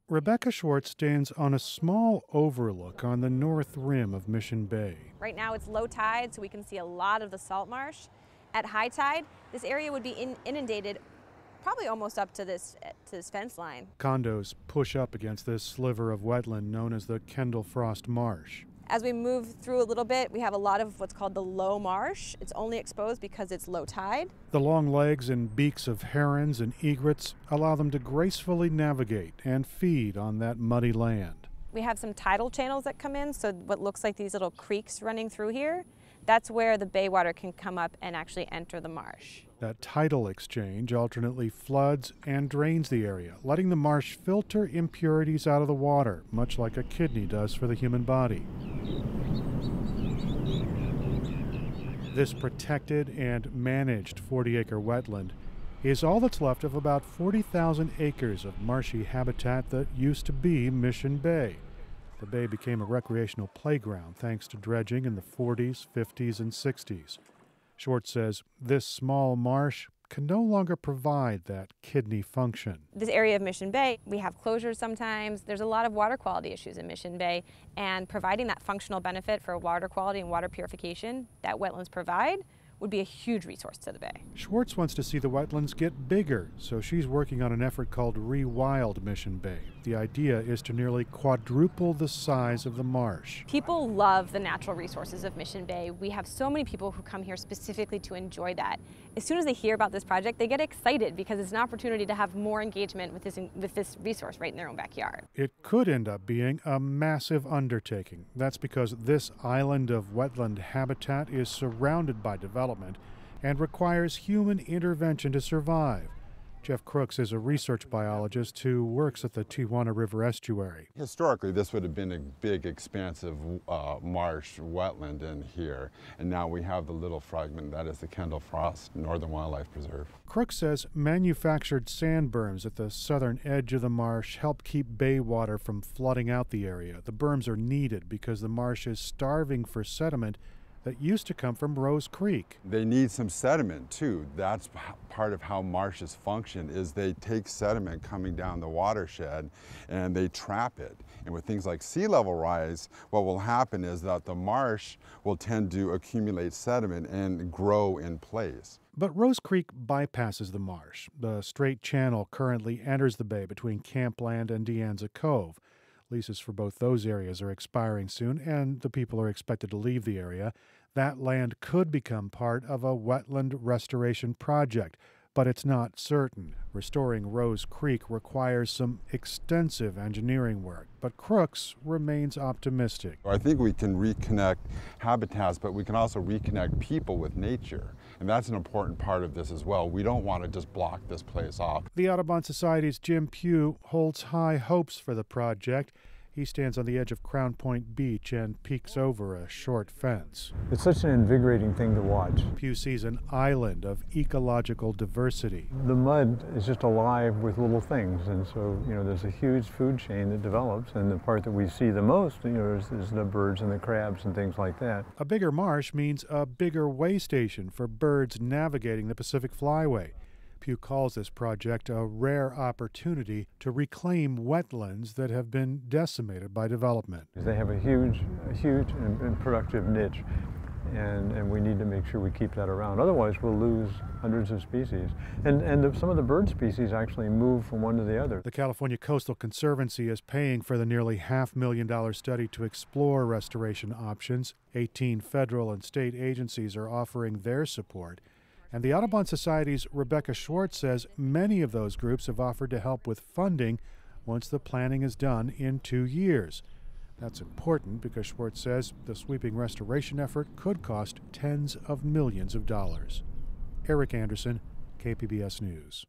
Rebecca Schwartz stands on a small overlook on the north rim of Mission Bay. Right now it's low tide, so we can see a lot of the salt marsh. At high tide, this area would be inundated probably almost up to this fence line. Condos push up against this sliver of wetland known as the Kendall Frost Marsh. As we move through a little bit, we have a lot of what's called the low marsh. It's only exposed because it's low tide. The long legs and beaks of herons and egrets allow them to gracefully navigate and feed on that muddy land. We have some tidal channels that come in, so what looks like these little creeks running through here, that's where the bay water can come up and actually enter the marsh. That tidal exchange alternately floods and drains the area, letting the marsh filter impurities out of the water, much like a kidney does for the human body. This protected and managed 40-acre wetland is all that's left of about 40,000 acres of marshy habitat that used to be Mission Bay. The bay became a recreational playground thanks to dredging in the 40s, 50s, and 60s. Schwartz says this small marsh can no longer provide that kidney function. This area of Mission Bay, we have closures sometimes. There's a lot of water quality issues in Mission Bay, and providing that functional benefit for water quality and water purification that wetlands provide would be a huge resource to the bay. Schwartz wants to see the wetlands get bigger, so she's working on an effort called Rewild Mission Bay. The idea is to nearly quadruple the size of the marsh. People love the natural resources of Mission Bay. We have so many people who come here specifically to enjoy that. As soon as they hear about this project, they get excited because it's an opportunity to have more engagement with this resource right in their own backyard. It could end up being a massive undertaking. That's because this island of wetland habitat is surrounded by development and requires human intervention to survive. Jeff Crooks is a research biologist who works at the Tijuana River estuary. Historically, this would have been a big, expansive marsh wetland in here, and now we have the little fragment that is the Kendall Frost Northern Wildlife Preserve. Crooks says manufactured sand berms at the southern edge of the marsh help keep bay water from flooding out the area. The berms are needed because the marsh is starving for sediment that used to come from Rose Creek. They need some sediment too. That's part of how marshes function, is they take sediment coming down the watershed and they trap it. And with things like sea level rise, what will happen is that the marsh will tend to accumulate sediment and grow in place. But Rose Creek bypasses the marsh. The straight channel currently enters the bay between Campland and De Anza Cove. Leases for both those areas are expiring soon, and the people are expected to leave the area. That land could become part of a wetland restoration project, but it's not certain. Restoring Rose Creek requires some extensive engineering work, but Crooks remains optimistic. I think we can reconnect habitats, but we can also reconnect people with nature. And that's an important part of this as well. We don't want to just block this place off. The Audubon Society's Jim Pugh holds high hopes for the project. He stands on the edge of Crown Point Beach and peeks over a short fence. It's such an invigorating thing to watch. Pugh sees an island of ecological diversity. The mud is just alive with little things, and so, there's a huge food chain that develops, and the part that we see the most, is the birds and the crabs and things like that. A bigger marsh means a bigger way station for birds navigating the Pacific Flyway. Pugh calls this project a rare opportunity to reclaim wetlands that have been decimated by development. They have a huge and productive niche, and we need to make sure we keep that around. Otherwise, we'll lose hundreds of species. And some of the bird species actually move from one to the other. The California Coastal Conservancy is paying for the nearly $500,000 study to explore restoration options. 18 federal and state agencies are offering their support. And the Audubon Society's Rebecca Schwartz says many of those groups have offered to help with funding once the planning is done in 2 years. That's important because Schwartz says the sweeping restoration effort could cost tens of millions of dollars. Eric Anderson, KPBS News.